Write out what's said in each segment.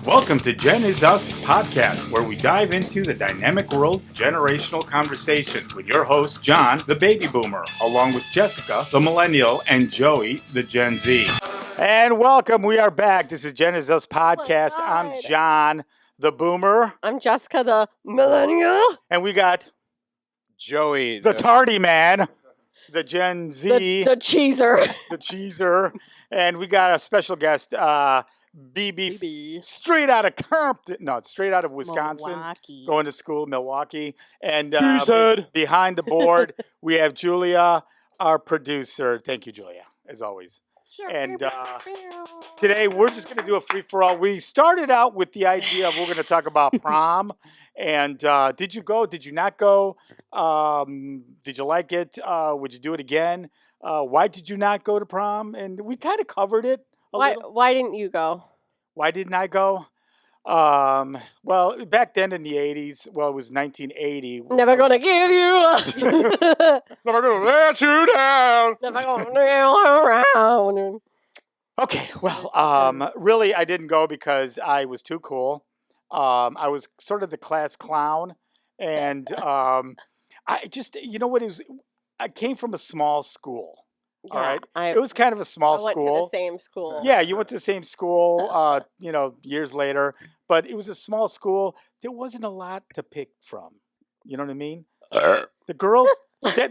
Welcome to Genizus podcast, where we dive into the dynamic world of generational conversation with your host, John, the baby boomer, along with Jessica, the millennial, and Joey, the Gen Z. And welcome. We are back. This is Genizus podcast. Oh I'm John, the boomer. I'm Jessica, the millennial. And we got Joey, the tardy man, the Gen Z, The cheeser. the cheeser. And we got a special guest, Bebe, straight out of Compton. No, straight out of Wisconsin. Milwaukee. Going to school, Milwaukee. And behind the board, we have Julia, our producer. Thank you, Julia, as always. Sure. And today we're just going to do a free-for-all. We started out with the idea of we're going to talk about prom. And did you go? Did you not go? Did you like it? Would you do it again? Why did you not go to prom? And we kind of covered it. Why didn't you go? Why didn't I go? Well, back then in the 80s, well, it was 1980. Never gonna give you up. Never gonna let you down. Never gonna kneel around. Okay, well, really, I didn't go because I was too cool. I was sort of the class clown. And I just, you know what, I came from a small school. All right. It was kind of a small I went school. to the same school. Yeah, you went to the same school, years later. But it was a small school. There wasn't a lot to pick from. You know what I mean? The girls,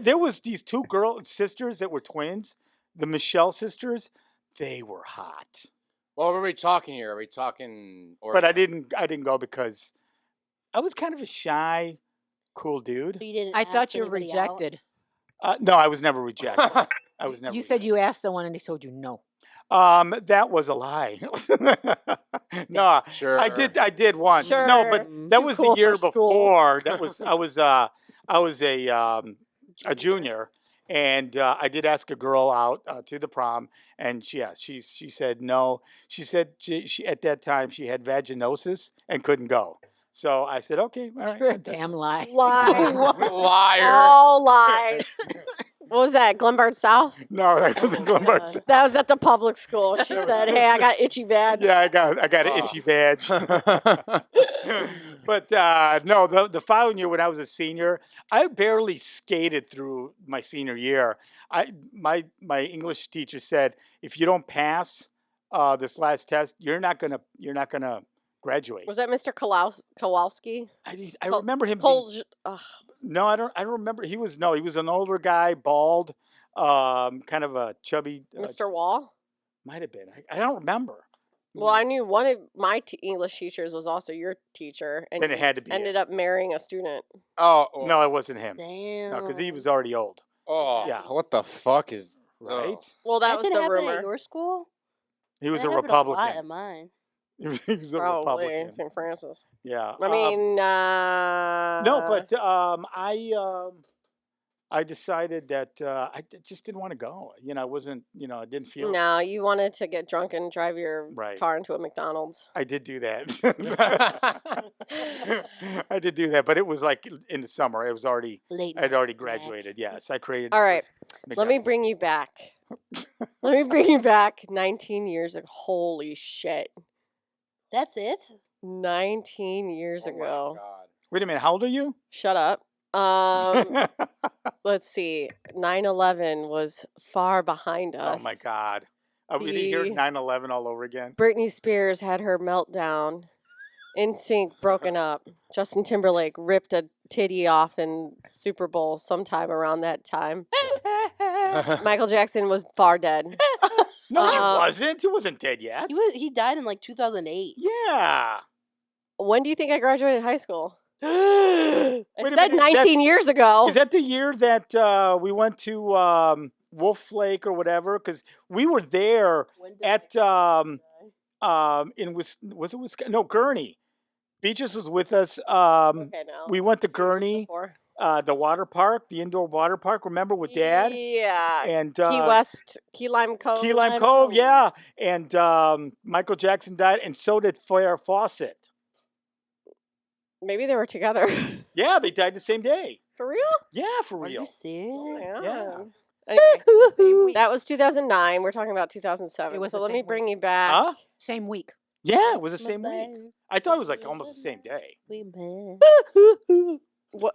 there was these two sisters that were twins, the Michelle sisters. They were hot. Well, what are we talking here? Are we talking? But I didn't go because I was kind of a shy, cool dude. So you didn't I thought ask you were anybody out? rejected. No, I was never rejected. I was never. You said you asked someone and they told you no. That was a lie. No, Sure. I did once. Sure. No, but that Too was cool the year for school. before. That was I was a junior, and I did ask a girl out to the prom, and she said no. She said she at that time she had vaginosis and couldn't go. So I said okay, all right. You're a damn lie. Lies. Liar. All lies. What was that? Glenbard South? No, that wasn't Glenbard. God. That was at the public school. She said, "Hey, I got itchy bad." Yeah, I got an itchy vag. But no, the following year when I was a senior, I barely skated through my senior year. My English teacher said, if you don't pass this last test, you're not gonna graduate. Was that Mr. Kowalski? I remember him. No, I don't remember. He was an older guy, bald, kind of a chubby. Mr. Wall? Might have been. I don't remember. Well, I knew one of my English teachers was also your teacher, and Then it had to be ended up marrying a student. Oh No, it wasn't him. Damn. No, because he was already old. Oh. Yeah. What the fuck is? Right? Well, that was didn't the happen rumor. at your school? He was That a happened a lot Republican. at mine. He was a Probably Republican. St. Francis. Yeah. I mean, no, but I decided that just didn't want to go. I wasn't. I didn't feel. no, you wanted to get drunk and drive your Right. car into a McDonald's. I did do that. I did do that, but it was like in the summer. It was already. Late I'd already night snack. graduated. Yes, I created. All right, this let me McDonald's. bring you back. Let me bring you back 19 years ago. Holy shit. That's it? 19 years Oh my ago. God. Wait a minute. How old are you? Shut up. Let's see. 9/11 was far behind us. Oh my God. Are we here The- 9/11 all over again? Britney Spears had her meltdown. NSYNC broken up. Justin Timberlake ripped a titty off in Super Bowl sometime around that time. Michael Jackson was far dead. No, he wasn't. He wasn't dead yet. He died in like 2008. Yeah. When do you think I graduated high school? I Wait a said minute, is that- 19 years ago. Is that the year that we went to Wolf Lake or whatever? Because we were there When did at Michael was it Wisconsin? No, Gurney. Beaches was with us. Okay, now. We went to Gurney, Before. the water park, the indoor water park. Remember with Dad Yeah. and Key West, Key Lime Cove. Key Lime Cove, yeah. And Michael Jackson died, and so did Farrah Fawcett. Maybe they were together. Yeah, they died the same day. For real? Yeah, for Are real. you serious? Yeah. Anyway, that was 2009. We're talking about 2007. It was so the let me same bring week. you back. Huh? Same week. Yeah, it was the same week. Bye. I thought it was like almost the same day. We met.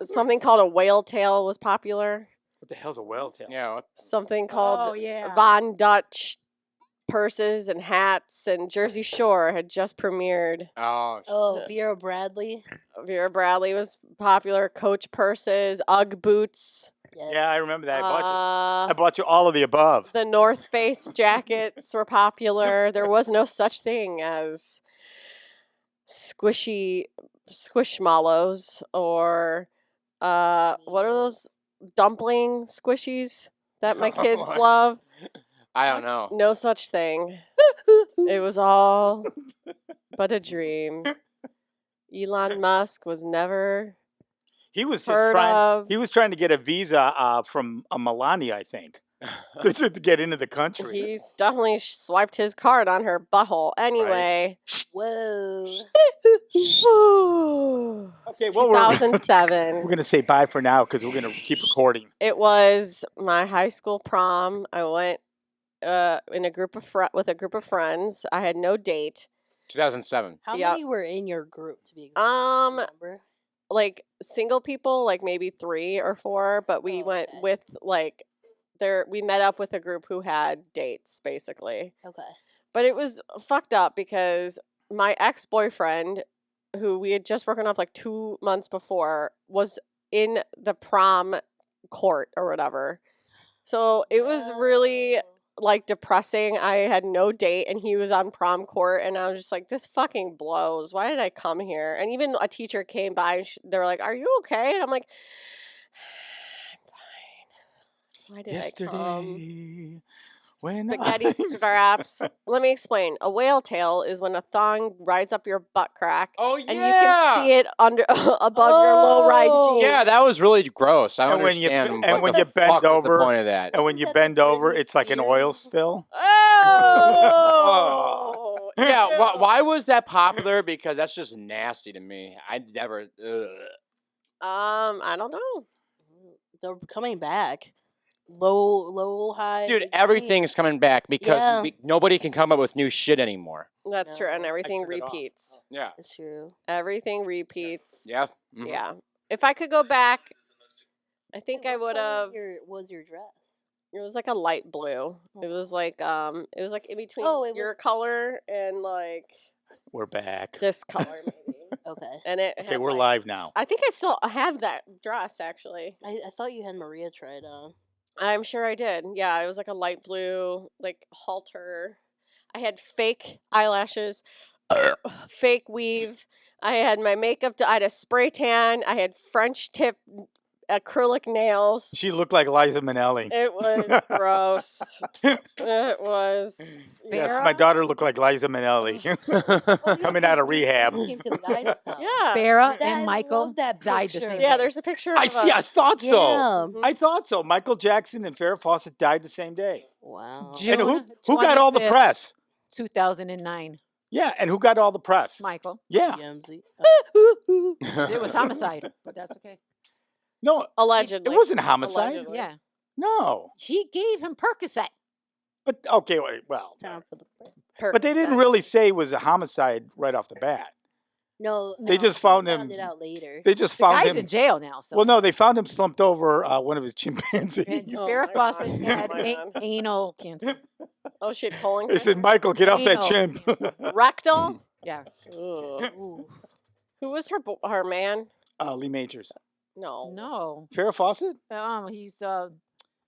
Something called a whale tail was popular. What the hell's a whale tail? Yeah. What- Something called Oh, yeah. Von Dutch purses and hats, and Jersey Shore had just premiered. Oh. Oh, Vera Bradley. Vera Bradley was popular. Coach purses, UGG boots. Yes. Yeah, I remember that. I Uh, bought you all of the above. the North Face jackets were popular. There was no such thing as squishmallows or what are those dumpling squishies that my kids What? love? I don't know. No such thing. It was all but a dream. Elon Musk was never He was just heard trying. of. He was trying to get a visa from Melania, I think, to get into the country. He's definitely swiped his card on her butthole. Anyway, Whoa. Okay, well, we're 2007. gonna say bye for now because we're gonna keep recording. It was my high school prom. I went in a group of with a group of friends. I had no date. 2007. How Yep. many were in your group to be exact? Remember? Like single people, like maybe 3 or 4, but we Oh, went okay. with like we met up with a group who had dates basically. Okay. But it was fucked up because my ex-boyfriend, who we had just broken up like 2 months before, was in the prom court or whatever. So it was really Oh. like depressing. I had no date and he was on prom court and I was just like, this fucking blows. Why did I come here? And even a teacher came by and they were like, are you okay? And I'm like, I'm fine. Why did I come? Yesterday, when Spaghetti straps. Let me explain. A whale tail is when a thong rides up your butt crack Oh yeah. and you can see it under above your low ride Oh. jeans. Yeah, that was really gross. I don't And when you understand. and what when the you bend fuck was over- the point of that? and when you Isn't that bend the over, Britney it's like an Spears? oil spill. Oh. Yeah, Ew. why was that popular? Because that's just nasty to me. I never. I don't know. They're coming back. Low, high. Dude, big everything's coming back because Yeah. nobody can come up with new shit anymore. That's true, and No, everything took it off. repeats. Yeah. That's true. Everything repeats. Yeah. Mhm. Yeah. If I could go back, I think I What would color have. was your dress? It was like a light blue. It was like in between Oh, it your was- color and like We're back. this color maybe. Okay. And it Okay, had, we're like- live now. I think I still have that dress actually. I thought you had Maria try it on. I'm sure I did. Yeah, it was like a light blue, like halter. I had fake eyelashes, fake weave. I had my makeup. I had a spray tan. I had French tip acrylic nails. She looked like Liza Minnelli. It was gross. It was. Yes, Farrah? my daughter looked like Liza Minnelli. Coming out of rehab. Came to the guidance house. Yeah. Farrah That- I and Michael love that died the picture. same Yeah, day. there's a picture I of see. I thought so. Yeah. I thought so. Michael Jackson and Farrah Fawcett died the same day. Wow. And who June got all the 25th. press? 2009. Yeah, and who got all the press? Michael. Yeah. TMZ. It was homicide, but that's okay. No, allegedly. it wasn't homicide. Allegedly. Yeah. No. He gave him Percocet. But okay, well, Time for the break. but they didn't Percocet. really say it was a homicide right off the bat. No, They no, just we found found him- it out later. They just The found guy's him. in jail now. So. Well, no, they found him slumped over one of his chimpanzees. And Oh Farrah my Fawcett God. had Oh my God. anal cancer. Oh shit, colon They said, cancer? "Michael, get off that Anal. chimp." Rectal. Yeah. Ugh. Ooh. Who was her man? Lee Majors. No. No. Farrah Fawcett? He's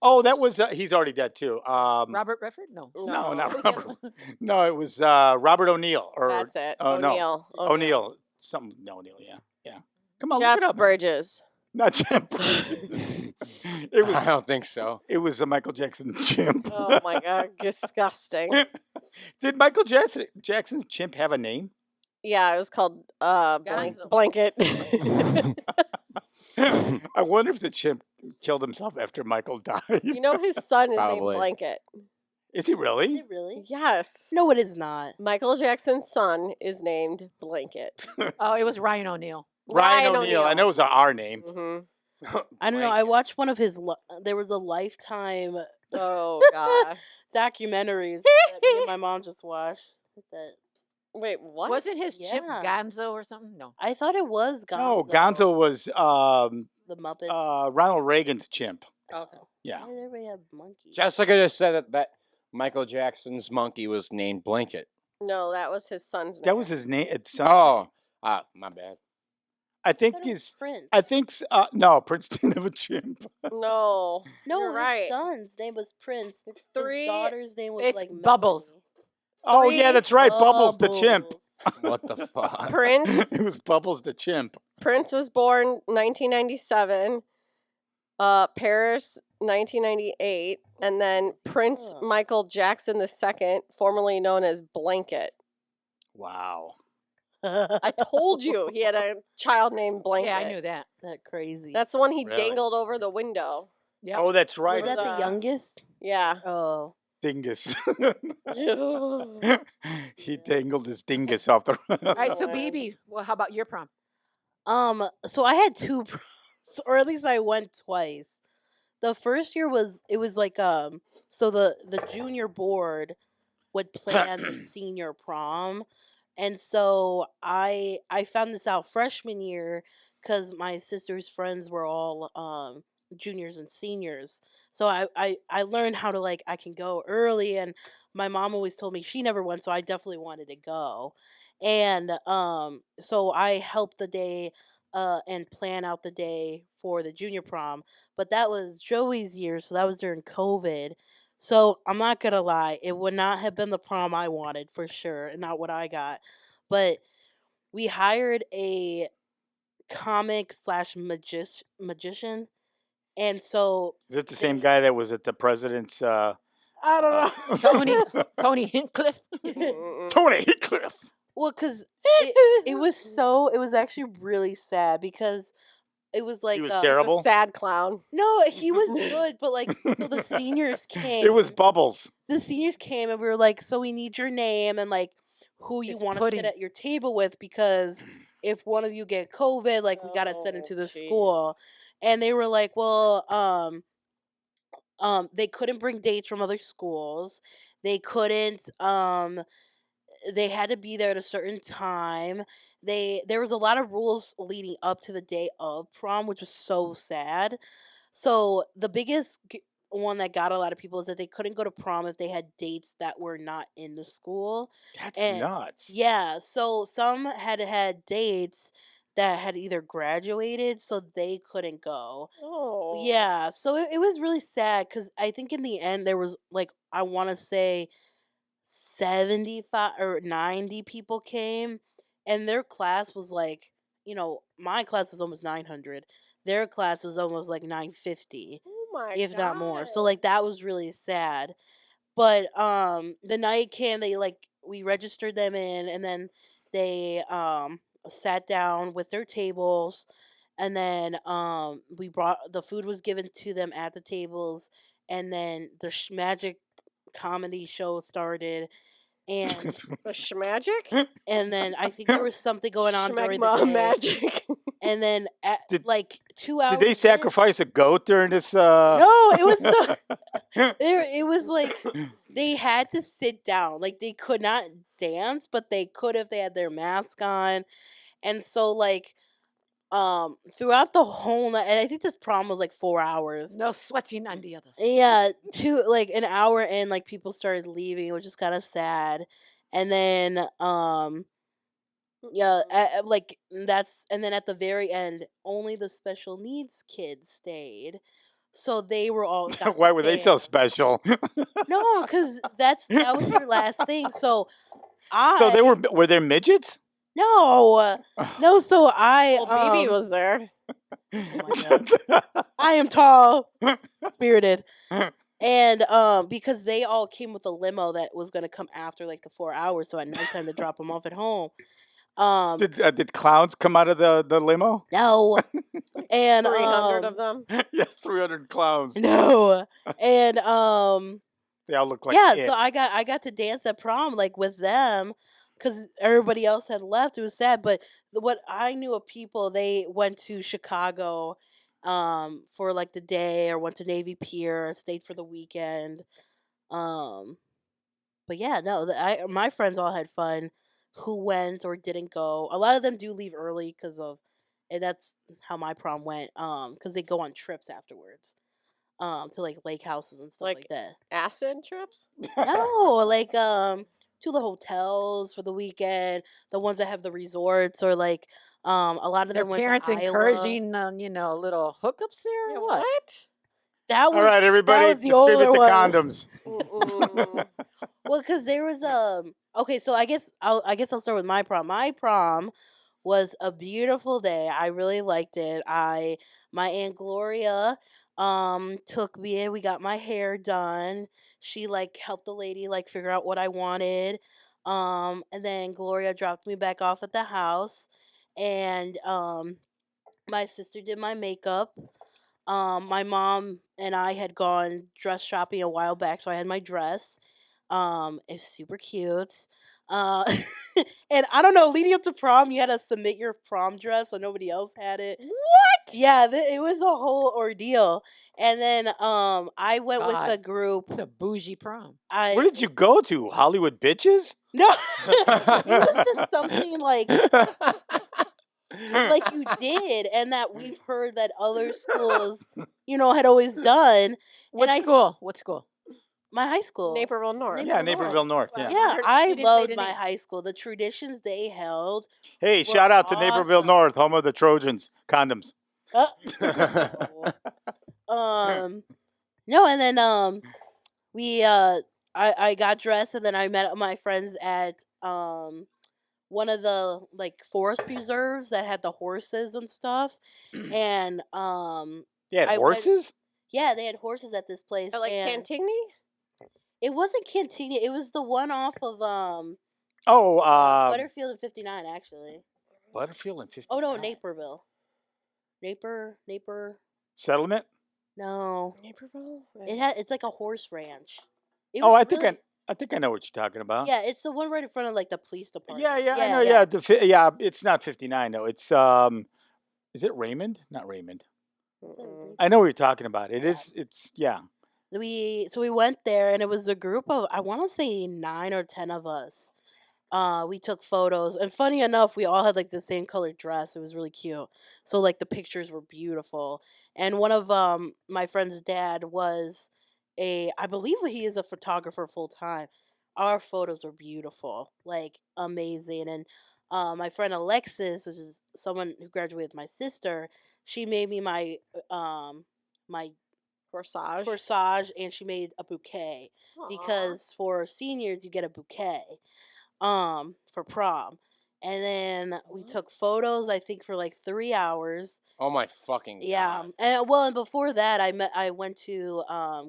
Oh, that was he's already dead too. Robert Redford. No. No, not Who's the Robert. other- No, it was Robert O'Neill or That's it. oh, no. O'Neill. O'Neill. Something. No, O'Neill. Yeah. Come on, Jeff look it up. man. Bridges. Not Jeff Bridges. it I was. don't think so. It was a Michael Jackson chimp. Oh my god, disgusting. Did Michael Jackson's chimp have a name? Yeah, it was called Gonzo. blanket. I wonder if the chimp killed himself after Michael died. You know his son is Probably. named Blanket. Is he Is really? it really? Yes. No, it is not. Michael Jackson's son is named Blanket. Oh, it was Ryan O'Neal. Ryan O'Neal. I know it was our name. hmm I don't know. I watched one of his. There was a Lifetime Oh god. documentaries that me and my mom just watched. That Wait, what? Wasn't his chip Yeah. Gonzo or something? No. I thought it was Gonzo. No, Gonzo was The Muppet. Ronald Reagan's chimp. Okay. Yeah. Why did everybody have monkeys? Jessica just said that Michael Jackson's monkey was named Blanket. No, that was his son's name. That was his name. Oh, my bad. I think thought it was his. Prince. I think no, Prince didn't have a chimp. No. No, you're his right. son's name was Prince. Three. His daughter's name was It's like Bubbles. Melanie. Oh yeah, that's right. Bubbles the chimp. What the fuck? Prince. It was Bubbles the chimp. Prince was born 1997. Paris 1998, and then Prince Ugh. Michael Jackson II, formerly known as Blanket. Wow. I told you he had a child named Blanket. Yeah, I knew that. That crazy. That's the one he Really? dangled over the window. Yeah. Oh, that's right. Was that the youngest? Yeah. Oh. Dingus. Oh, He dangled his dingus off the. All right, so Lord. BB, well, how about your prom? So I had two proms, or at least I went twice. The first year was like so the junior board would plan the senior prom, and so I found this out freshman year because my sister's friends were all juniors and seniors. So I learned how to I can go early, and my mom always told me she never went, so I definitely wanted to go. And so I helped the day and plan out the day for the junior prom. But that was Joey's year, so that was during COVID. So I'm not gonna lie, it would not have been the prom I wanted for sure, and not what I got. But we hired a comic slash magician, and so Is it the same guy that was at the president's? I don't know. Tony Hinchcliffe. Tony Heathcliff. Well, because it was actually really sad because it was like He was He's a terrible. sad clown. no, he was good, but so the seniors came. It was Bubbles. The seniors came and we were like, so we need your name and who you It's want to sit pudding. at your table with, because if one of you get COVID, we gotta send it Oh, to the jeez. school. And they were like, well, they couldn't bring dates from other schools. They couldn't they had to be there at a certain time. There was a lot of rules leading up to the day of prom, which was so sad. So the biggest one that got a lot of people is that they couldn't go to prom if they had dates that were not in the school. That's And nuts. yeah, so some had dates that had either graduated, so they couldn't go. Oh. Yeah, so it was really sad because I think in the end there was I want to say 75 or 90 people came, and their class was my class was almost 900. Their class was almost 950, Oh my if not more. So God. that was really sad. But the night came, they we registered them in, and then they sat down with their tables, and then we brought the food was given to them at the tables, and then the magic comedy show started, and The schmagic? and then I think there was something going on during the Schmagma day. magic. And then at Did- 2 hours Did they in- sacrifice a goat during this? No, it was it was they had to sit down. They could not dance, but they could if they had their mask on. And so throughout the whole night, and I think this prom was 4 hours. No sweating on the others. Yeah, an hour in, people started leaving, which is kind of sad. And then yeah, and then at the very end, only the special needs kids stayed. So they were all got Why to were they so dance. special? No, because that was their last thing. So So they were there midgets? no. So I Well, BB was there. I am tall, spirited, and because they all came with a limo that was gonna come after the 4 hours, so I had no time to drop them off at home. Did clowns come out of the limo? No, and 300 of them. Yeah, 300 clowns. no, and They all look like yeah. it. So I got to dance at prom with them because everybody else had left. It was sad, but what I knew of people, they went to Chicago for the day, or went to Navy Pier, stayed for the weekend. But yeah, no, my friends all had fun. who went or didn't go. A lot of them do leave early and that's how my prom went. Because they go on trips afterwards. To like lake houses and stuff like Like that. acid trips? No, like to the hotels for the weekend, the ones that have the resorts, or like a lot of Their them went to parents Iowa. encouraging, little hookups there, Yeah, or what? what? That All was right, everybody, that was the distribute older the one. condoms. Mm-mm. Well, because there was okay, so I guess I'll start with my prom. My prom was a beautiful day. I really liked it. My Aunt Gloria took me in. We got my hair done. She like helped the lady like figure out what I wanted. And then Gloria dropped me back off at the house, and my sister did my makeup. My mom and I had gone dress shopping a while back, so I had my dress. It's super cute. Uh, and I don't know, leading up to prom, you had to submit your prom dress, so nobody else had it. What? Yeah, it was a whole ordeal. And then I went with God. a group. It's a bougie prom. Where did you go to? Hollywood Bitches? No, it was just something like you did, and that we've heard that other schools, had always done. What I- school? What school? My high school. Naperville North. Yeah, Naperville Naperville North. Wow. Yeah. Yeah, You I didn't say loved the my name. high school. The traditions they held. Hey, were shout out to Naperville awesome. North, home of the Trojans. Condoms. No, and then we I got dressed, and then I met my friends at one of the like forest preserves that had the horses and stuff, and Yeah, I went- horses? yeah, they had horses at this place. Like and Cantigny? It wasn't Cantina. It was the one off of Butterfield and 59, actually. Butterfield and 50. Oh no, Naperville. Naper. Settlement? No, Naperville? it's like a horse ranch. It Oh, was I think really- I think I know what you're talking about. Yeah, it's the one right in front of like the police department. Yeah, I know. Yeah, yeah, it's not 59 though. It's is it Raymond? Not Raymond. Mm-mm. I know what you're talking about. It is. It's yeah. We went there, and it was a group of, I want to say 9 or 10 of us. We took photos, and funny enough, we all had like the same colored dress. It was really cute. So like the pictures were beautiful. And one of my friend's dad was I believe he is a photographer full time. Our photos were beautiful, like amazing. And my friend Alexis, which is someone who graduated with my sister, she made me my corsage, and she made a bouquet because for seniors you get a bouquet for prom. And then we took photos, I think, for like 3 hours. Oh my fucking Yeah. god! And before that, I went to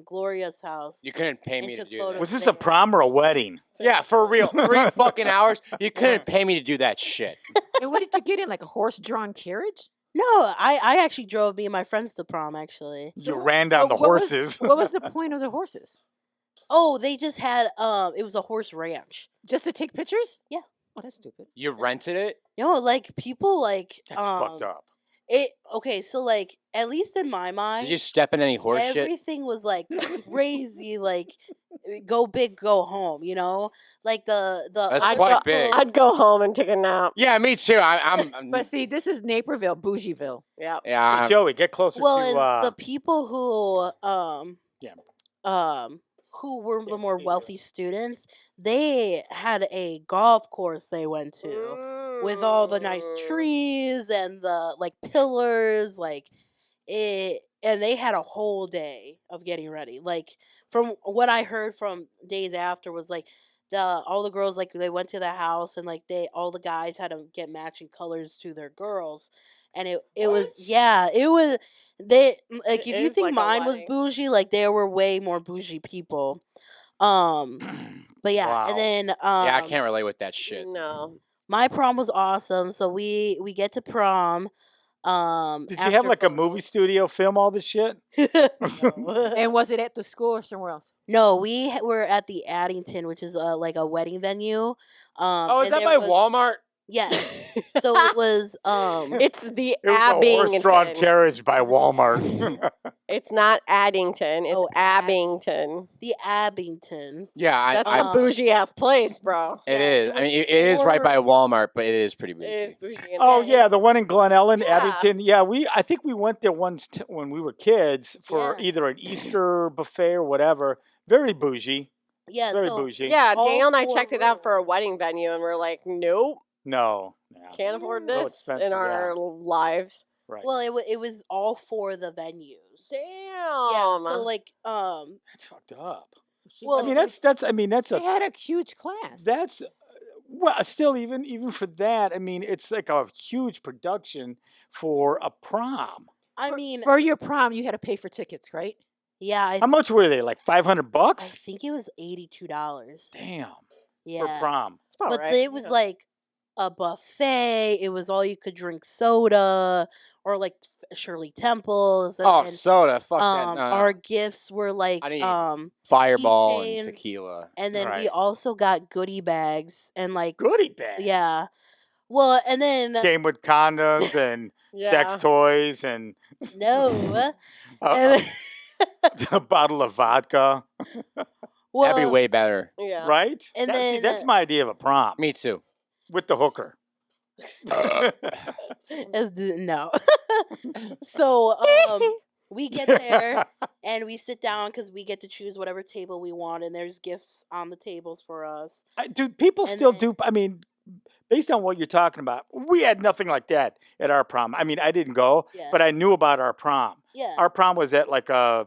Gloria's house. You couldn't pay and me to took do photos that. Was this a there. prom or a wedding? Yeah, for real. 3 fucking hours. You couldn't pay me to do that shit. And what did you get in? Like a horse-drawn carriage? No, I actually drove me and my friends to prom, actually. You ran down the what was- horses. What was the point of the horses? Oh, they just had it was a horse ranch. Just to take pictures? Yeah. Oh, that's stupid. You rented it? Like people like That's fucked up. Okay, so like at least in my mind, Did you step in any horse shit? everything was like crazy, like go big, go home. Like the. That's I'd quite go, big. I'd go home and take a nap. Yeah, me too. I'm But see, this is Naperville, Bougieville. Yeah. yeah. Hey, I'm- Joey, get closer Well, to. and the people who Yeah. who were the more wealthy students, they had a golf course they went to with all the nice trees and the like pillars, like it, and they had a whole day of getting ready. Like from what I heard from days after was like all the girls, like they went to the house, and like all the guys had to get matching colors to their girls. And it was they like It if you is think like a mine was wedding. bougie, like there were way more bougie people. But yeah, Wow. and then yeah, I can't relate with that shit. No. my prom was awesome. So we get to prom. Did you have like a movie studio film all this shit? No. And was it at the school or somewhere else? No, we were at the Addington, which is like a wedding venue. Oh, is and that there by was- Walmart? Yes. So it was It's the It was a horse-drawn Abington. carriage by Walmart. It's not Addington. It's Oh, Abington. the Abington. Yeah, That's I a bougie ass place, bro. it Yeah, is. it I mean, was it is right for- by Walmart, but it is pretty It bougie. is bougie. Oh and yeah, the nice. one in Glen Ellen, Yeah. Abington. Yeah, I think we went there once when we were kids for Yeah. either an Easter buffet or whatever. Very bougie. Yeah, Very so bougie. Yeah, all Daniel and I 4 checked it out for a rooms. wedding venue, and we're like, nope, No. Yeah. can't afford Yeah. Real this expensive, in our lives. Right. Well, it was all 4 of the venues. Damn. Yeah, so like That's fucked up. well, I mean, that's They a had a huge class. that's well, still even for that. I mean, it's like a huge production for a prom. I mean, For your prom, you had to pay for tickets, right? yeah, How much were they? Like $500 I bucks? think it was $82. Damn. Yeah. For prom. It's about But right. it was like a buffet. It was all you could drink soda or like Shirley Temples. And, Oh, and, soda. Fuck that. No, no. our gifts were like I need Fireball and keychains, tequila. and then we Right. also got goodie bags and like Goodie bag. yeah. Well, and then Came with condoms and sex Yeah. toys and no. a, And a bottle of vodka. well, That'd be way better. Yeah. Right? And See, then, that's my idea of a prom. Me too. With the hooker. no. So we get there and we sit down because we get to choose whatever table we want, and there's gifts on the tables for us. Do people And still then- do? I mean, based on what you're talking about, we had nothing like that at our prom. I mean, I didn't go, Yeah. but I knew about our prom. Yeah. Our prom was at like a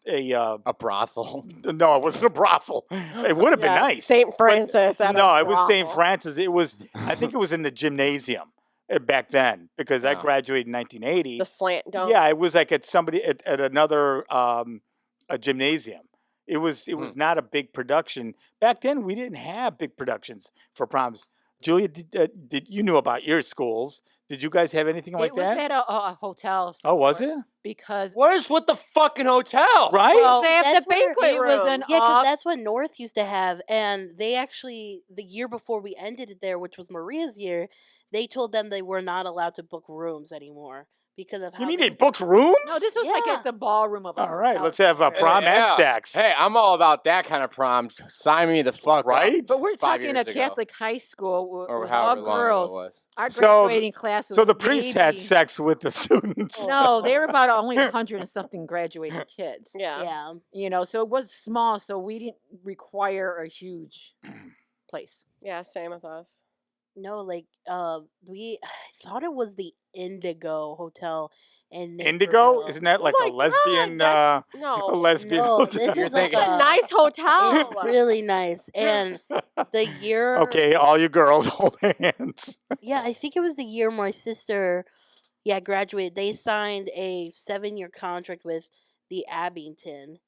A brothel. no, it wasn't a brothel. It would have been Yeah, nice. St. Francis. at a No, it was St. brothel. Francis. It was, I think it was in the gymnasium back then because I Yeah. graduated in 1980. The slant dunk. Yeah, it was like at somebody at another a gymnasium. It was not a big production back then. We didn't have big productions for proms. Julia, did you knew about your schools? Did you guys have anything like it was that? at a hotel. of some Oh, was sort, it? Because What is with the fucking hotel? Right? Well, They have That's the where banquet it was room. an Yeah, because off- that's what North used to have, and they actually the year before we ended it there, which was Maria's year, they told them they were not allowed to book rooms anymore because of how. You mean they booked rooms? no, this was like Yeah. at the ballroom of a All right, hotel let's have a somewhere. prom and Yeah. sex. Hey, I'm all about that kind of prom. Sign me the fuck up. Right? But we're 5 talking a years ago. Catholic high school. Or Was all however long ago girls. it was. Our So- graduating class was So the priest had maybe- sex with the students. No, they were about only 100 and something graduating kids. Yeah. Yeah. You know, so it was small, so we didn't require a huge place. Yeah, same with us. No, like we I thought it was the Indigo Hotel in Indigo? Naperville. Isn't that like my a God, lesbian that's- a No. lesbian No, this hotel? is like It's a a- nice hotel. It's really nice. And the year Okay, all you girls hold hands. Yeah, I think it was the year my sister graduated. They signed a 7-year contract with the Abington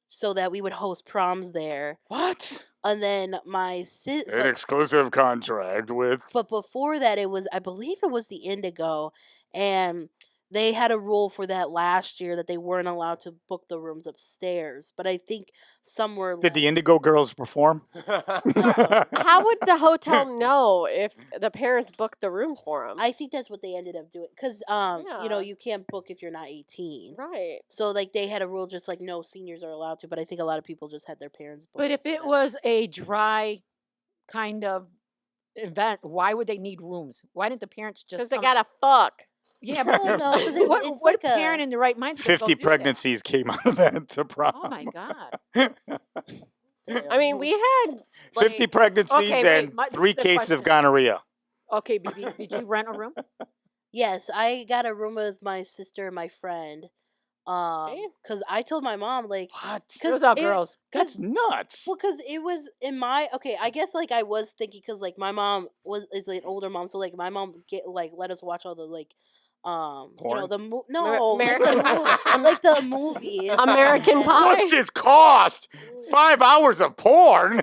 so that we would host proms there. What? And then my An exclusive contract with but before that I believe it was the Indigo, and they had a rule for that last year that they weren't allowed to book the rooms upstairs. But I think somewhere Did the Indigo girls perform? How would the hotel know if the parents booked the rooms for them? I think that's what they ended up doing because Yeah. you can't book if you're not 18. Right. So like they had a rule just like no seniors are allowed to, but I think a lot of people just had their parents book. But if it was a dry kind of event, why would they need rooms? Why didn't the parents just Because they come- gotta fuck. Yeah, but Well, no, 'cause it- what, it's what like a- parent in the right mind is gonna go 50 do that? pregnancies came out of that to prom. Oh my god. I mean, we had like, 50 pregnancies Okay, wait, and my- 3 the cases of question. gonorrhea. Okay, BB, did you rent a room? Yes, I got a room with my sister and my friend. See? Because I told my mom like, What? What's up, it- girls? That's nuts. well, because it was in my I guess like I was thinking because like my mom is like an older mom, so like my mom let us watch all the Porn? no American like the movies. American Pie. What's this cost? 5 hours of porn?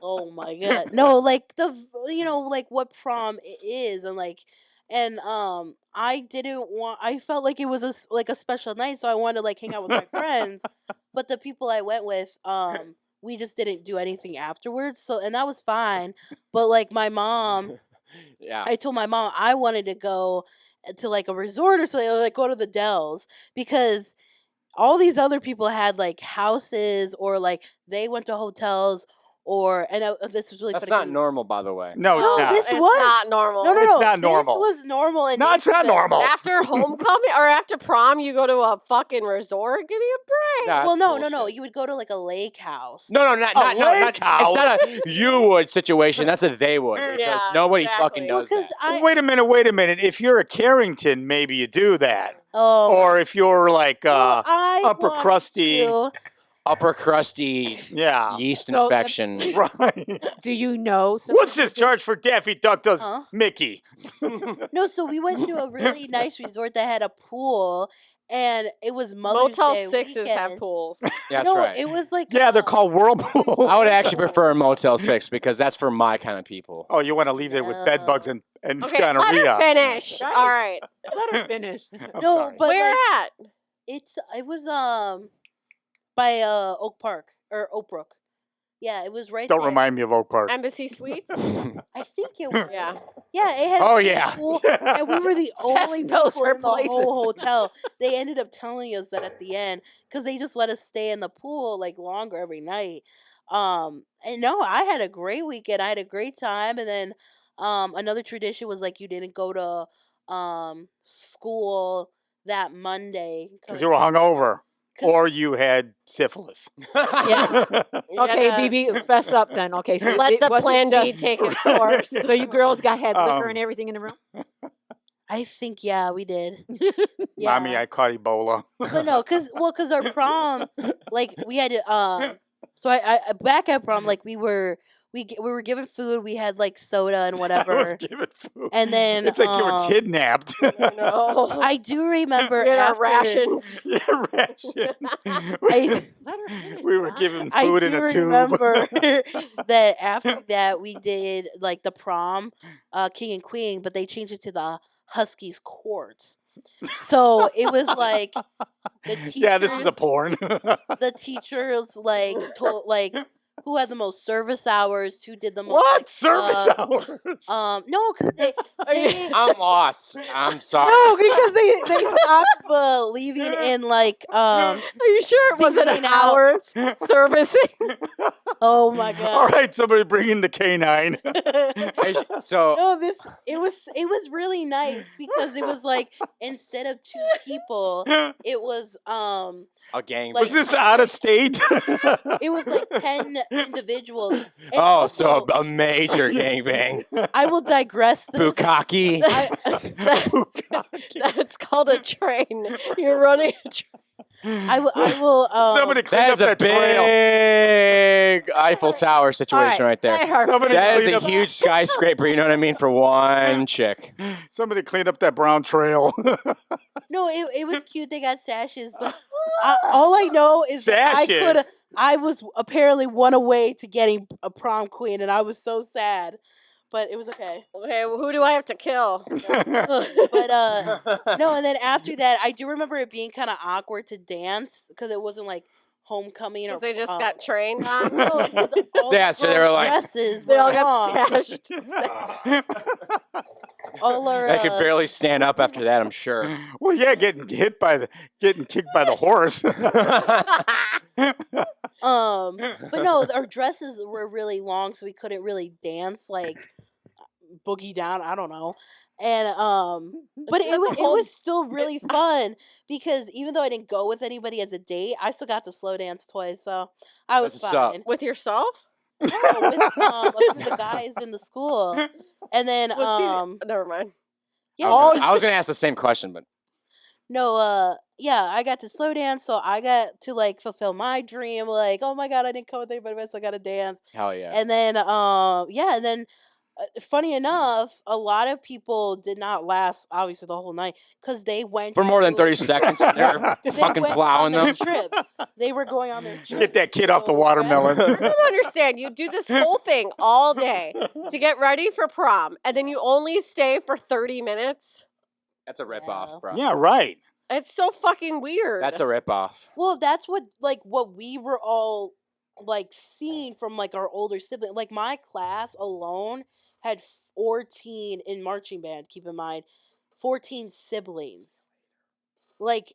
Oh my god. No, like like what prom is and I didn't want I felt like it was a special night, so I wanted to like hang out with my friends. But the people I went with, we just didn't do anything afterwards. So and that was fine. But like my mom Yeah. I told my mom I wanted to go to like a resort or something, or like go to the Dells because all these other people had like houses or like they went to hotels or this was really That's funny. not 'cause- normal, by the way. No, No, it's not. this it's was not normal. No, It's not This normal. was normal in No, it's not Naperville. normal. After homecoming or after prom, you go to a fucking resort? Give me a break. Nah, Well, that's no. bullshit. You would go to like a lake house. No, lake it's house? not a you would situation. That's a they would because Yeah, nobody exactly. fucking Well, does because that. Wait a minute. If you're a Carrington, maybe you do that. Or if you're like well, I upper wanted crusty. to. Upper crusty Yeah. yeast So, infection. Right. Do you know? What's this charge for Daffy Duck does Huh? Mickey? No, so we went to a really nice resort that had a pool, and it was Mother's Motel Day 6s have weekend. pools. That's no, right. it was like Yeah, they're called whirlpools. I would actually prefer a Motel 6 because that's for my kind of people. Oh, you want to leave there with bed bugs and Okay, let her gonorrhea. finish. Right. All right. Let her finish. I'm No, sorry. but Where like, at? it was by Oak Park or Oak Brook. Yeah, it was right Don't there. remind me of Oak Park. Embassy Suites? I think it was. Yeah. Yeah, it had. Oh, a yeah. pool, and we were the only those people are in the whole places. hotel. They ended up telling us that at the end because they just let us stay in the pool like longer every night. And no, I had a great weekend. I had a great time, and then another tradition was like you didn't go to school that Monday Because you were hungover. 'Cause- Or you had syphilis. Yeah. You Okay, gotta BB, fess up then. Okay, so Let it the wasn't plan B just- take its course. So you girls had liquor and Um, everything in the room? I think we did. Mommy, I caught Ebola. But no, cause our prom, like we had so I back at prom, like we were given food, we had like soda and I was whatever, given food. and then It's like you were kidnapped. No. I do remember We had our after rations. Yeah, ration. I Let her finish. We were Brian. given I food do in a tube. remember that after that we did like the prom, king and queen, but they changed it to the Huskies courts. So it was like the teachers, Yeah, this is a porn. the teachers like told like who had the most service hours, who did the most What? like, Service hours? no, 'cause they I'm lost. I'm sorry. no, because they stopped leaving in like Are you sure it wasn't Singling an out. hours servicing? oh my All god. right, somebody bring in the canine. So No, it was really nice because it was like instead of 2 people, it was a gang. like- Was this out of state? it was like 10 individuals. And Oh, so also, a major gangbang. I will digress this. Bukkake. That's called a train. You're running a train. I will Somebody clean That up is a that trail. big Eiffel Tower situation right there. Let her Somebody That is clean a up- huge skyscraper, you know what I mean, for one chick. Somebody clean up that brown trail. no, it was cute. They got sashes, but all I know is that Sashes? I was apparently one away to getting a prom queen, and I was so sad, but it was okay. Okay, well, who do I have to kill? But no, and then after that, I do remember it being kind of awkward to dance because it wasn't like homecoming or Because they just got trained on. no, because all Yeah, the so they were girls' like- dresses They were all long. got stashed. All our, I could barely stand up after that, I'm sure. Well, yeah, getting kicked by the horse. but no, our dresses were really long, so we couldn't really dance like boogie down. I don't know, and but it was still really fun because even though I didn't go with anybody as a date, I still got to slow dance twice, so I was That's what's up. fine. With yourself? No, with a few of the guys in the school, and then Never mind. yeah, I was gonna ask the same question, but no, yeah, I got to slow dance, so I got to like fulfill my dream. Like, oh my god, I didn't come with anybody, so I got to dance. hell yeah. And then, yeah, and then, funny enough, a lot of people did not last obviously the whole night because they went For more than to- 30 seconds, they're they fucking went plowing on their them. trips. They were going on their trips. Get that kid off the so watermelon. I don't understand. You do this whole thing all day to get ready for prom, and then you only stay for 30 minutes? That's a Yeah. ripoff, bro. Yeah, right. It's so fucking weird. That's a ripoff. Well, that's what we were all like seeing from like our older sibling. Like my class alone had 14 in marching band. Keep in mind, 14 siblings. Like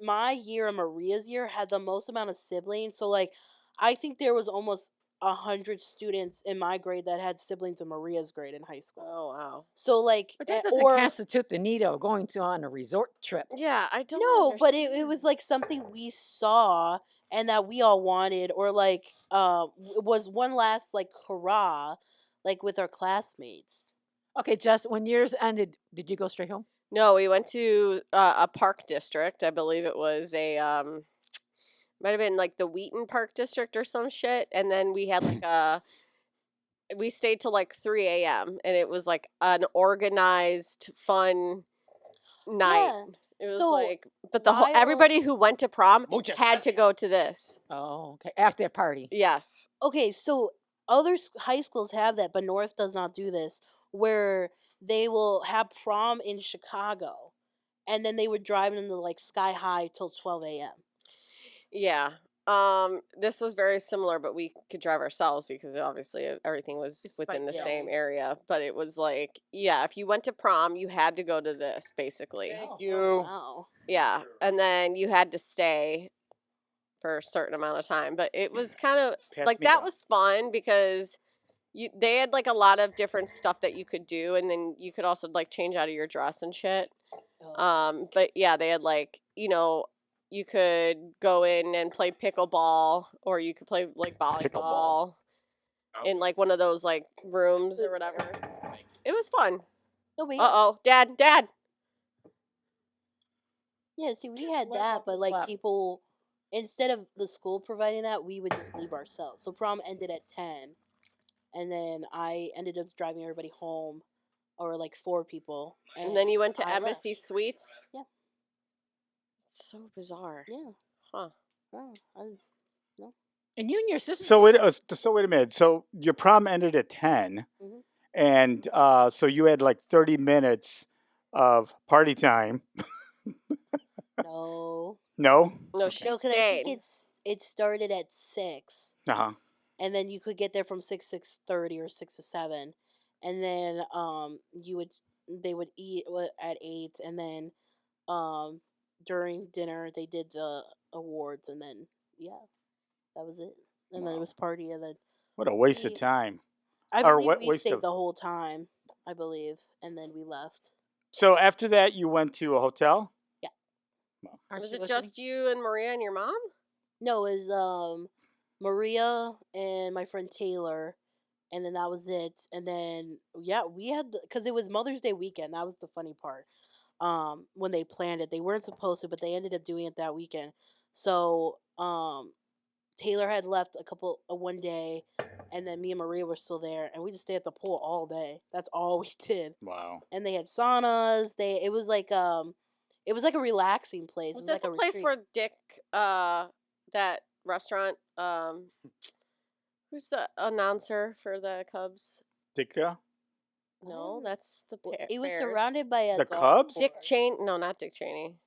my year and Maria's year had the most amount of siblings. So like, I think there was almost 100 students in my grade that had siblings in Maria's grade in high school. Oh wow. So like, But that doesn't constitute the need of going on a resort trip. Yeah, I don't. no, but it understand. was like something we saw and that we all wanted, or like it was one last like hurrah, like with our classmates. Okay, Jess, when yours ended, did you go straight home? No, we went to a park district. I believe it was a might have been like the Wheaton Park District or some shit. And then we had like we stayed till like 3 a.m. and it was like an organized, fun night. Yeah. It was So, like, but the whole while- everybody who went to prom Muchas had to go to this. Oh, okay. After that party. Yes. Okay, so other high schools have that, but North does not do this, where they will have prom in Chicago, and then they would drive into like Sky High till 12 a.m. Yeah. This was very similar, but we could drive ourselves because obviously everything was It's within the yeah. same area. But it was like, yeah, if you went to prom, you had to go to this basically. Thank Oh, you. wow. Yeah, and then you had to stay for a certain amount of time. But it was kind of Pass like me that the- was fun because they had like a lot of different stuff that you could do, and then you could also like change out of your dress and shit. But yeah, they had like, you could go in and play pickleball, or you could play like volleyball in like one of those like rooms or whatever. It was fun. No, wait. Uh-oh, Dad. Yeah, see, we had What that, about but the like clap? people, instead of the school providing that, we would just leave ourselves. So prom ended at 10, and then I ended up driving everybody home, or like 4 people. And then you went to I Embassy left. Suites? Yeah. So bizarre. Yeah. Huh. Oh, And you and your sister. So wait a minute. So your prom ended at 10, Mhm. and so you had like 30 minutes of party time. no. No. No, she No, because I stayed. think it started at 6, Uh huh. and then you could get there from 6:30 or 6 to 7, and then they would eat at 8, and then during dinner they did the awards, and then that was it, and then it Wow. was party, and then What a waste of we- time. I Or believe what we waste stayed of- the whole time, I believe, and then we left. So after that, you went to a hotel. Aren't Was you it listening? just you and Maria and your mom? No, it was Maria and my friend Taylor, and then that was it. And then we had, because it was Mother's Day weekend. That was the funny part. When they planned it, they weren't supposed to, but they ended up doing it that weekend. So Taylor had left one day, and then me and Maria were still there, and we just stayed at the pool all day. That's all we did. Wow. And they had saunas. It was like a relaxing place. Was it was that like the a place retreat. where Dick, that restaurant, who's the announcer for the Cubs? Dicta. No, Mm. that's the It was Bears. surrounded by a The golf Cubs? Dick course. Cheney. No, not Dick Cheney.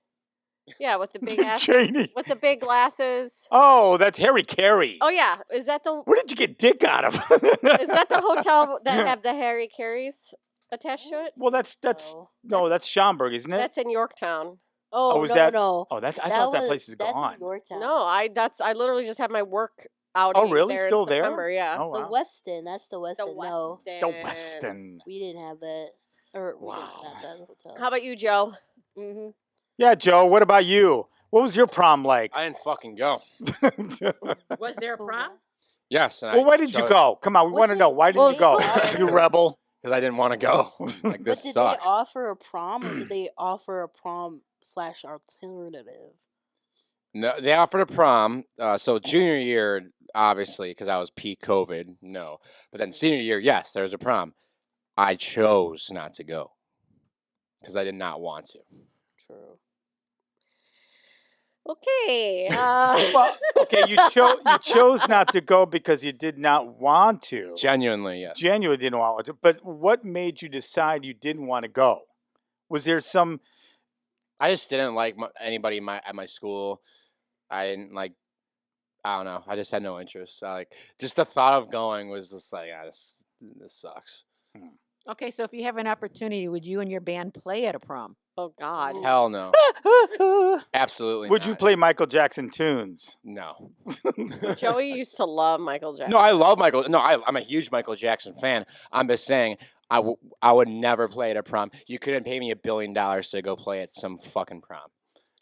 Yeah, with the big Dick ass, Cheney. with the big glasses. Oh, that's Harry Carey. Oh yeah, is that the Where did you get Dick out of? is that the hotel that have the Harry Careys attached to it? Well, that's So- no, that's Schaumburg, isn't it? That's in Yorktown. Oh, was no, that- no. Oh, I thought that place is that's gone. in Yorktown. No, I literally just have my work outing really? there Still in there? September. Yeah. Oh The wow. Westin. That's the The Westin. No, The Weston. we didn't have that. Or we Wow. didn't have that hotel. How about you, Joe? Mm-hmm. Yeah, Joe. What about you? What was your prom like? I didn't fucking go. Was there a prom? Yes. And Well, why did you go? Come on, we What want to did- know. Why did Well, you go? school- You rebel. Because I didn't want to go. Like, But this did sucks. they offer a prom, or did they offer a prom / alternative? No, they offered a prom. So junior year, obviously, because I was peak COVID, no. But then senior year, yes, there was a prom. I chose not to go because I did not want to. True. Okay. Well, okay, you chose not to go because you did not want to. Genuinely, yes. Genuinely didn't want to. But what made you decide you didn't want to go? Was there some? I just didn't like anybody at my school. I didn't like. I don't know. I just had no interest. Just the thought of going was just like, this sucks. Okay, so if you have an opportunity, would you and your band play at a prom? Oh God. Hell no. Absolutely Would you not. play Michael Jackson tunes? No. Joey used to love Michael Jackson. No, I love Michael. No, I'm a huge Michael Jackson fan. I'm just saying, I would never play at a prom. You couldn't pay me $1 billion to go play at some fucking prom.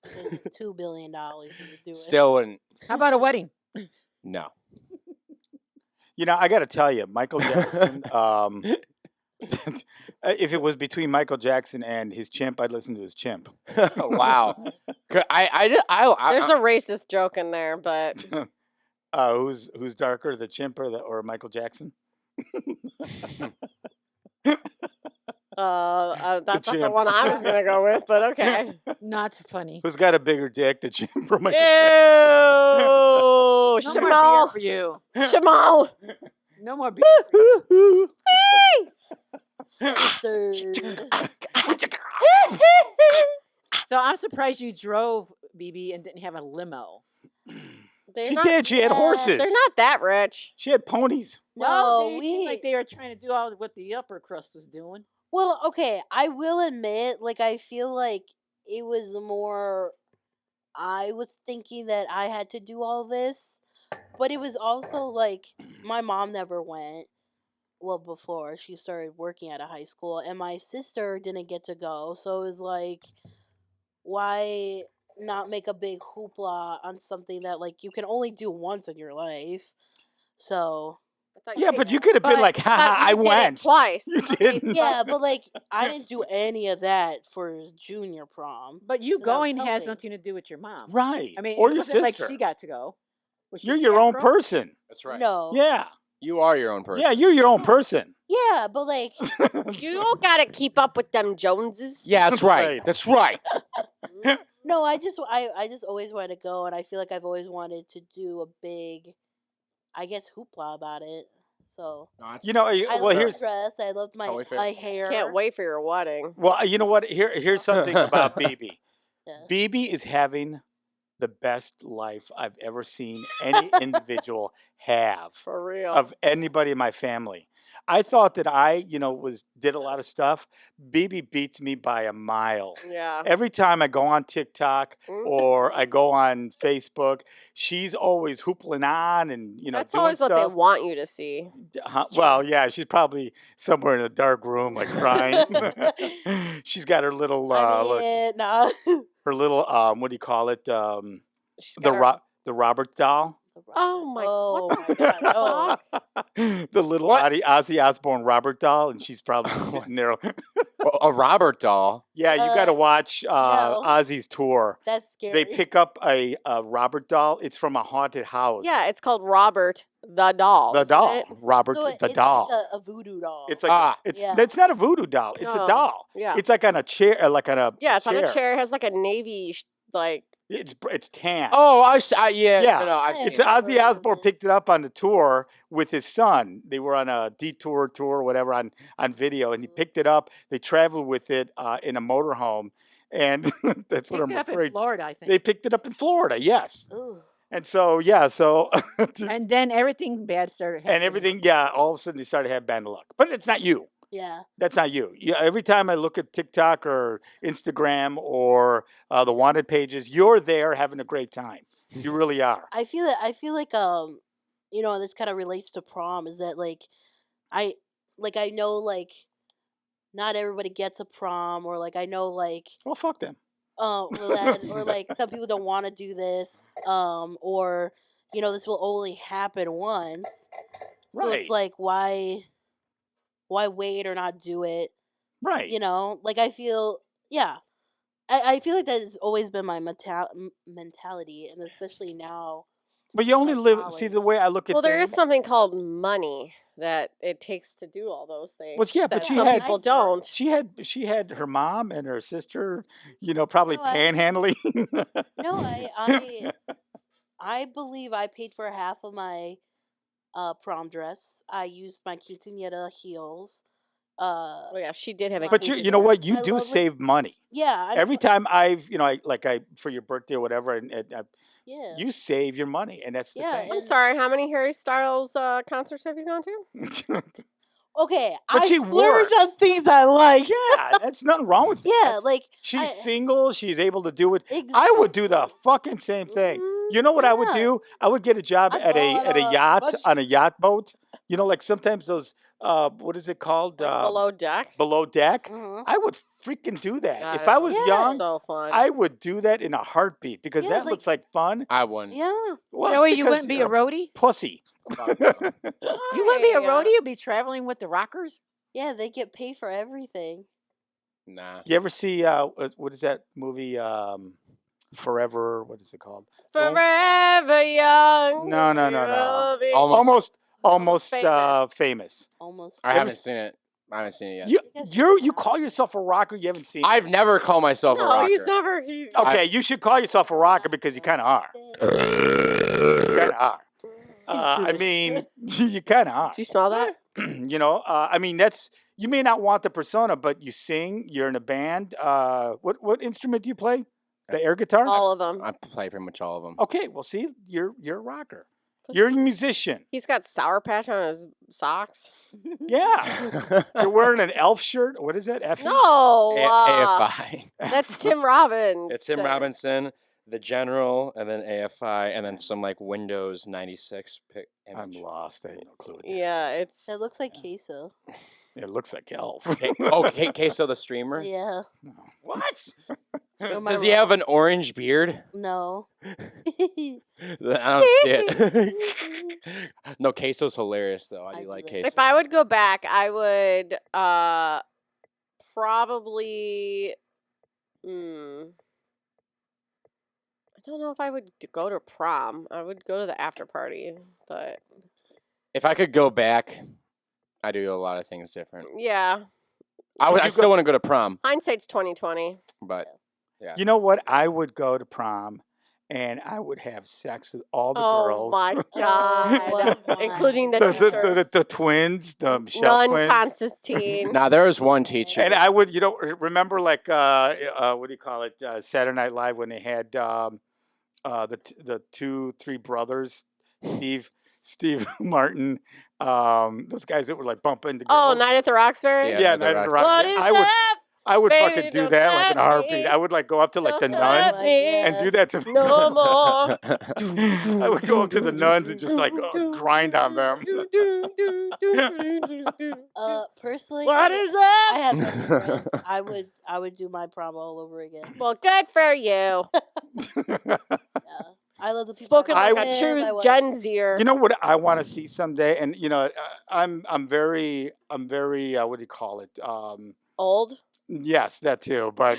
There's $2 billion to do it. Still wouldn't. How about a wedding? No. You know, I got to tell you, Michael Jackson. If it was between Michael Jackson and his chimp, I'd listen to his chimp. Wow. There's a racist joke in there, but Who's darker, the chimp or Michael Jackson? that's not the chimp. one I was gonna go with. But okay. Not funny. Who's got a bigger dick, the chimp or Michael Ew, No more beer Shamal, for you. Shamal. No more beer. Jackson? So I'm surprised you drove, BB, and didn't have a limo. She did. She had horses. They're not that rich. She had ponies. Well, No, they seemed like they were trying to do all what the upper crust was doing. Well, okay, I will admit, like, I feel like it was more. I was thinking that I had to do all this, but it was also like my mom never went. Well, before she started working at a high school, and my sister didn't get to go, so it was like, why not make a big hoopla on something that like you can only do once in your life? So Yeah, but you could have been like, haha, I went. Twice. You didn't. yeah, but like I didn't do any of that for junior prom. But you Because I was going has helping. nothing to do with your mom. Right. I mean, or it your wasn't like sister. she got to go. Was she You're the your own chaperone? person. That's right. No. Yeah. You are your own person. Yeah, you're your own person. Yeah, but like You don't gotta keep up with them Joneses. Yeah, that's That's right. right. That's right. no, I just always wanted to go, and I feel like I've always wanted to do a big, I guess, hoopla about it. So You know, I well, loved here's my dress. I loved my Totally fair. my hair. Can't wait for your wedding. well, you know what? Here's something about BB. Yeah. BB is having the best life I've ever seen any individual have For real. of anybody in my family. I thought that I, did a lot of stuff. BB beats me by a mile. Yeah. Every time I go on TikTok Mm. or I go on Facebook, she's always hoopling on and That's doing always what they stuff. want you to see. Well, yeah, she's probably somewhere in a dark room, like crying. She's got her little, nah. her little, what do you call it? She's The got her- the Robert doll. Oh my! Oh what my the god. Oh. fuck? The little What? Ozzy Osbourne Robert doll, and she's probably sitting there. A Robert doll. Yeah, you got to watch no. Ozzy's tour. That's scary. They pick up a Robert doll. It's from a haunted house. Yeah, it's called Robert the doll. the isn't doll. it? Robert so the it's doll. like a voodoo doll. It's like Ah. Yeah. it's not a voodoo doll. It's No. a doll. Yeah. It's like on a chair, like on a Yeah, it's on a chair. It has like a navy like. It's tan. Oh, yeah. Yeah. No, I've seen It's it. Ozzy Osbourne picked it up on the tour with his son. They were on a detour tour, or whatever, on video, and he picked it up. They traveled with it in a motorhome, and that's what Picked I'm it up in afraid. Florida, I think. They picked it up in Florida, yes. Ugh. And so And then everything bad started happening. and everything, yeah. All of a sudden, they started to have bad luck. But it's not you. Yeah. That's not you. Yeah, every time I look at TikTok or Instagram or the wanted pages, you're there having a great time. You really are. I feel like this kind of relates to prom, is that like I know like not everybody gets a prom, or like I know like Well, fuck them. or like some people don't want to do this, or this will only happen once. So Right. it's like why wait or not do it? Right. Like I feel I feel like that has always been my mentality, and especially now. But you only That's live. solid. See, the way I look at Well, there is things. something called money that it takes to do all those things. Well, yeah, but that she some had- people don't. She had her mom and her sister, probably No, panhandling. No, I believe I paid for half of my prom dress. I used my quinceañera heels. Oh yeah, she did have a. But you know what? You I do love it. save money. Yeah. Every time I've, for your birthday or whatever, and Yeah. you save your money, and that's the Yeah, thing. I'm sorry. How many Harry Styles concerts have you gone to? okay, But I she splurge works. on things I like. Yeah, that's nothing wrong with that. Yeah, That's- like she's I- single. She's able to do it. I would do the fucking same thing. You know what I would Yeah. do? I would get a job I'd at go a on a yacht bunch- on a yacht boat. You know, like sometimes those what is it called? Like below deck. Below deck. Mhm. I would freaking do that. God, If I it was Yeah. young, so fun. I would do that in a heartbeat because Yeah, that like- looks like fun. I wouldn't. Yeah. Well, it's Joey, you because wouldn't be a you're roadie? pussy. Fuck no. You wouldn't be a Why? roadie? You'd be traveling with the rockers? Yeah, they get paid for everything. Nah. You ever see what is that movie? Forever. What is it called? Forever young. No, no, no, we no. will be- Almost Famous. famous. Almost. I Ever haven't s- seen it. I haven't seen it yet. You Yes, you yes. call yourself a rocker? You haven't seen? it? I've never called myself a No, rocker. he's never. He's. Okay, you should call yourself a rocker because you kind of are. You kind of are. I mean, you kind of are. Do you smell that? You know, I mean, that's you may not want the persona, but you sing. You're in a band. What instrument do you play? The air guitar. All of them. I play pretty much all of them. Okay, well, see, you're a rocker. You're a musician. He's got Sour Patch on his socks. Yeah, you're wearing an elf shirt. What is that? Effie? No, AFI. that's Tim Robbins. It's Tim Robinson, the General, and then AFI, and then some like Windows 96 pick. I'm image. lost. I have no clue. What that Yeah, is. it's. That looks like queso. It looks like elf. Queso the streamer. Yeah. What? Am I Does he have an orange beard? No. I don't see it. No, queso's hilarious though. I I do do like like queso. If I would go back, I would probably. I don't know if I would go to prom. I would go to the after party, but If I could go back, I do a lot of things different. yeah, I still want to go to prom, hindsight's 2020. but yeah. You know what? I would go to prom, and I would have sex with all the Oh girls. my Oh god, my. including the the, teachers. the twins, the Michelle None twins. Constantine. Now there was one teacher. And I would, remember like what do you call it? Saturday Night Live when they had the 2-3 brothers, Steve Martin, those guys that were like bumping the Oh, girls. Night at the Roxbury. Yeah, Yeah, Night at the Night at the Roxbury. What Roxbury. is I would that? I would Baby, fucking do don't that like in a let heartbeat. me. I would like go up to like the Don't let nuns me and do that to No more. I would go up to the nuns and just like grind on them. Personally, What is I that? have no preference. I would do my prom all over again. Well, good for you. Yeah. I love the people Spoken I like would- a true I would- Gen Zer. You know what I want to see someday, and I'm very what do you call it? Old. Yes, that too. But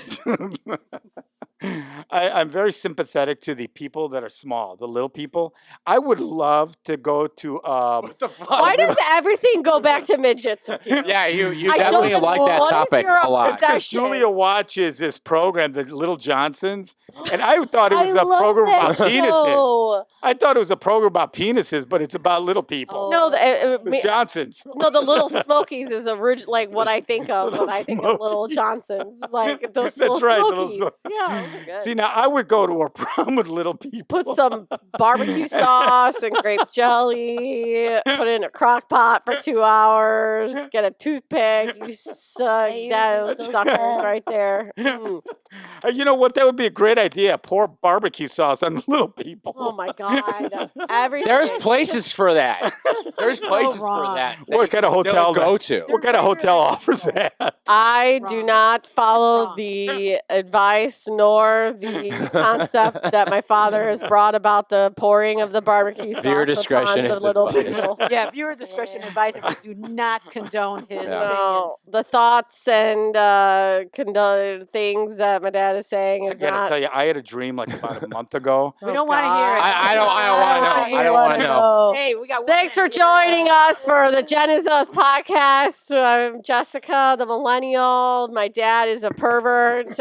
I'm very sympathetic to the people that are small, the little people. I would love to go to. What the fuck? Why does everything go back to midgets? with you? Yeah, you I definitely don't like know that what is topic your a lot. It's because obsession? Julia watches this program, the Little Johnsons, and I thought it I was a love program that about penises. show. I thought it was a program about penises, but it's about little people. No, The Johnsons. no, the Little Smokies is like what I think of Little when I think of Little Smokies. Johnsons. Like those That's little right, the Little Smokies. Smo- Yeah, those are good. See, now I would go to a prom with little people. Put some barbecue sauce and grape jelly. Put it in a crock pot for 2 hours. Get a toothpick. You suck. Hey, Those so suckers sad. right there. Mm. You know what? That would be a great idea. Pour barbecue sauce on little people. Oh my god. Everything. There's places for that. There's so places for wrong. that. What kind of They'll hotel? go to? What kind of hotel offers that? I do Wrong. not follow wrong. the advice nor the concept that my father has brought about the pouring of the barbecue sauce Viewer discretion upon the is little advised. people. Yeah, viewer discretion Yeah. advised. We do not condone his Yeah. No, opinions. the thoughts and things that my dad is saying I is gotta not. tell you, I had a dream like about a month ago. We don't want to hear it. God. I don't wanna know. I don't wanna know. Hey, we got. one Thanks for minute. joining us for the Genizus podcast. I'm Jessica, the millennial. My dad is a pervert.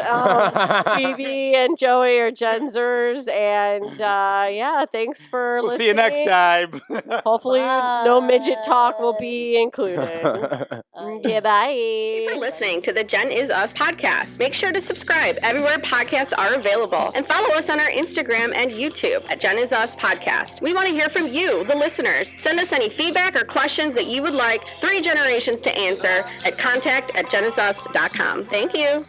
Phoebe and Joey are Genzers. And yeah, thanks for We'll listening. see you next time. Hopefully, no midget talk will be included. Uh, Yeah, bye. Thank you for listening to the Gen Is Us podcast. Make sure to subscribe every everywhere podcasts are available. And follow us on our Instagram and YouTube at Genizus Podcast. We want to hear from you, the listeners. Send us any feedback or questions that you would like 3 generations to answer at contact@genizus.com. Thank you.